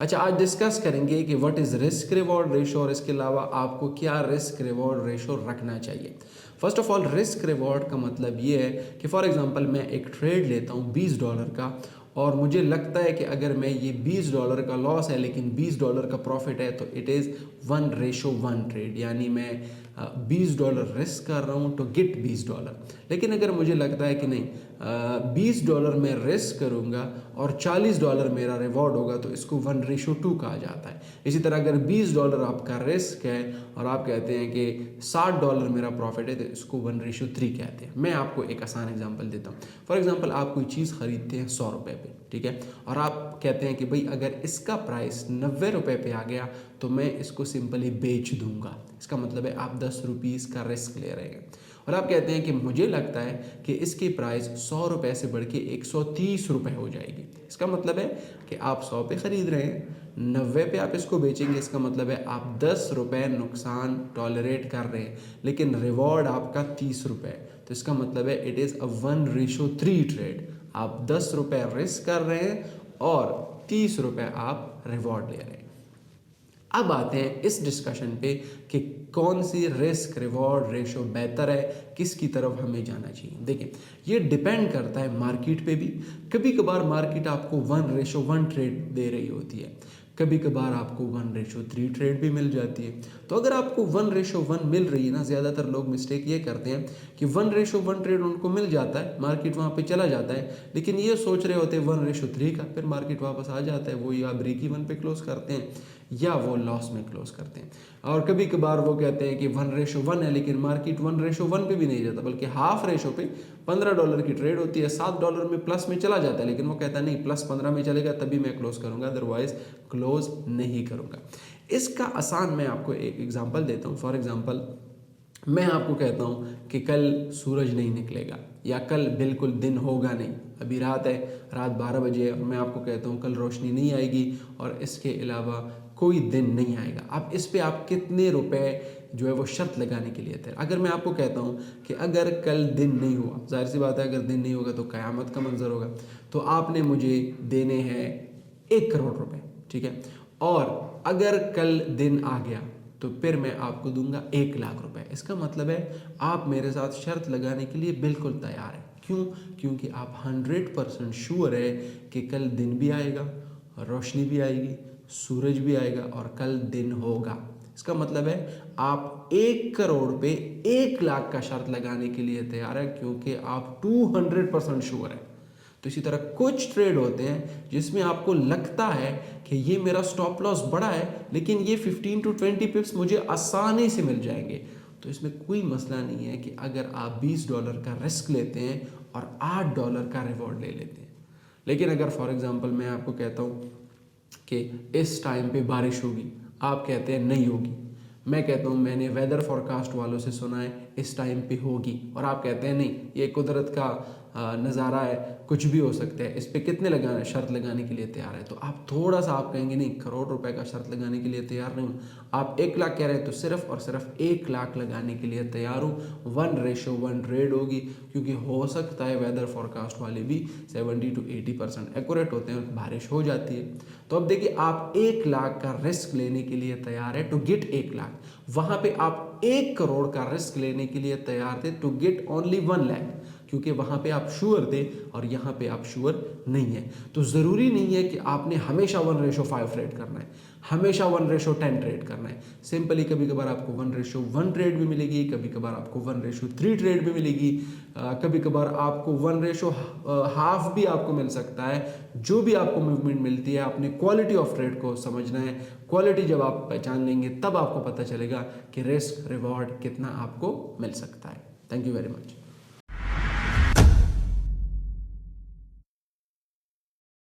अच्छा, आज डिस्कस करेंगे कि what is risk reward ratio और इसके अलावा आपको क्या रिस्क रिवॉर्ड रेशो रखना चाहिए। First of all, risk reward का मतलब ये है कि फॉर एग्जांपल मैं एक ट्रेड लेता हूँ $20 का और मुझे लगता है कि अगर मैं ये $20 का लॉस है लेकिन $20 का प्रॉफिट है तो इट इज़ 1:1 ट्रेड, यानी मैं $20 रिस्क कर रहा हूँ टू गेट $20। लेकिन अगर मुझे लगता है कि नहीं, $20 मैं रिस्क करूँगा और $40 मेरा रिवॉर्ड होगा तो इसको 1:2 कहा जाता है। इसी तरह अगर $20 आपका रिस्क है और आप कहते हैं कि $60 मेरा प्रॉफिट है तो इसको 1:3 कहते हैं। मैं आपको एक आसान एग्जांपल देता हूँ। फॉर एग्जांपल, आप कोई चीज़ खरीदते हैं ₹100 पे, ठीक है, और आप कहते हैं कि भाई अगर इसका प्राइस ₹90 पे आ गया तो मैं इसको सिंपली बेच दूंगा। इसका मतलब है आप 10 रुपीज़ का रिस्क ले रहे हैं। और आप कहते हैं कि मुझे लगता है कि इसकी प्राइस ₹100 से बढ़ के ₹130 हो जाएगी। इसका मतलब है कि आप 100 पे ख़रीद रहे हैं, 90 पे आप इसको बेचेंगे। इसका मतलब है आप ₹10 नुकसान टॉलरेट कर रहे हैं, लेकिन रिवॉर्ड आपका ₹30। तो इसका मतलब है इट इज़ अ 1:3 ट्रेड। आप ₹10 रिस्क कर रहे हैं और ₹30 आप रिवॉर्ड ले रहे हैं। अब आते हैं इस डिस्कशन पे कि कौन सी रिस्क रिवॉर्ड रेशो बेहतर है, किसकी तरफ हमें जाना चाहिए। देखिए, ये डिपेंड करता है मार्केट पे भी। कभी कभार मार्केट आपको 1:1 ट्रेड दे रही होती है, कभी कभार आपको 1:3 ट्रेड भी मिल जाती है। तो अगर आपको 1:1 मिल रही है ना, ज़्यादातर लोग मिस्टेक ये करते हैं कि 1:1 ट्रेड उनको मिल जाता है, मार्केट वहाँ पे चला जाता है, लेकिन ये सोच रहे होते हैं 1:3 का, फिर मार्केट वापस आ जाता है, वो या ब्रेक इवन पे क्लोज करते हैं या वो लॉस में क्लोज करते हैं। और कभी कभार वो कहते हैं कि 1:1 है, लेकिन मार्केट 1:1 पे भी नहीं जाता, बल्कि हाफ रेशो पे $15 की ट्रेड होती है, $7 में प्लस में चला जाता है, लेकिन वो कहता है नहीं, +15 में चलेगा तभी मैं क्लोज करूंगा, अदरवाइज क्लोज नहीं करूंगा। इसका आसान मैं आपको एक एग्जांपल देता हूँ। फॉर एग्जांपल, मैं आपको कहता हूँ कि कल सूरज नहीं निकलेगा या कल बिल्कुल दिन होगा नहीं। अभी रात है, रात 12 बजे है और मैं आपको कहता हूँ कल रोशनी नहीं आएगी और इसके अलावा कोई दिन नहीं आएगा। अब इस पे आप कितने रुपए जो है वो शर्त लगाने के लिए थे। अगर मैं आपको कहता हूँ कि अगर कल दिन नहीं हुआ, जाहिर सी बात है अगर दिन नहीं होगा तो क़यामत का मंजर होगा, तो आपने मुझे देने हैं ₹1 करोड़, ठीक है, और अगर कल दिन आ गया तो फिर मैं आपको दूंगा ₹1,00,000। इसका मतलब है आप मेरे साथ शर्त लगाने के लिए बिल्कुल तैयार हैं। क्यों? क्योंकि आप 100% श्योर है कि कल दिन भी आएगा, रोशनी भी आएगी, सूरज भी आएगा और कल दिन होगा। इसका मतलब है आप 1 करोड़ पे 1,00,000 का शर्त लगाने के लिए तैयार है, क्योंकि आप 200% श्योर है। तो इसी तरह कुछ ट्रेड होते हैं जिसमें आपको लगता है कि ये मेरा स्टॉप लॉस बड़ा है, लेकिन ये 15 to 20 पिप्स मुझे आसानी से मिल जाएंगे। तो इसमें कोई मसला नहीं है कि अगर आप $20 का रिस्क लेते हैं और $8 का रिवॉर्ड ले लेते हैं। लेकिन अगर फॉर एग्जांपल मैं आपको कहता हूँ कि इस टाइम पे बारिश होगी, आप कहते हैं नहीं होगी, मैं कहता हूँ मैंने वेदर फोरकास्ट वालों से सुना है इस टाइम पे होगी, और आप कहते हैं नहीं, ये कुदरत का नज़ारा है, कुछ भी हो सकता है, इस पे कितने लगाना शर्त लगाने के लिए तैयार है। तो आप थोड़ा सा आप कहेंगे नहीं, ₹1 करोड़ का शर्त लगाने के लिए तैयार नहीं हूँ। आप 1,00,000 कह रहे हैं तो सिर्फ और सिर्फ 1,00,000 लगाने के लिए तैयार हूँ। 1:1 ट्रेड होगी, क्योंकि हो सकता है वेदर फोरकास्ट वाले भी 70 to 80% एक्यूरेट होते हैं, बारिश हो जाती है। तो अब देखिए, आप 1,00,000 का रिस्क लेने के लिए तैयार है टू गेट 1,00,000। वहां पे आप 1 करोड़ का रिस्क लेने के लिए तैयार थे टू गेट ओनली 1,00,000, क्योंकि वहां पे आप श्योर थे और यहाँ पे आप श्योर नहीं है। तो ज़रूरी नहीं है कि आपने हमेशा 1:5 ट्रेड करना है, हमेशा 1:10 ट्रेड करना है। सिंपली कभी कभार आपको 1:1 ट्रेड भी मिलेगी, कभी कभार आपको 1:3 ट्रेड भी मिलेगी, कभी कभार आपको 1:1/2 भी आपको मिल सकता है। जो भी आपको मूवमेंट मिलती है, आपने क्वालिटी ऑफ ट्रेड को समझना है। क्वालिटी जब आप पहचान लेंगे तब आपको पता चलेगा कि रिस्क रिवॉर्ड कितना आपको मिल सकता है। Thank you very much.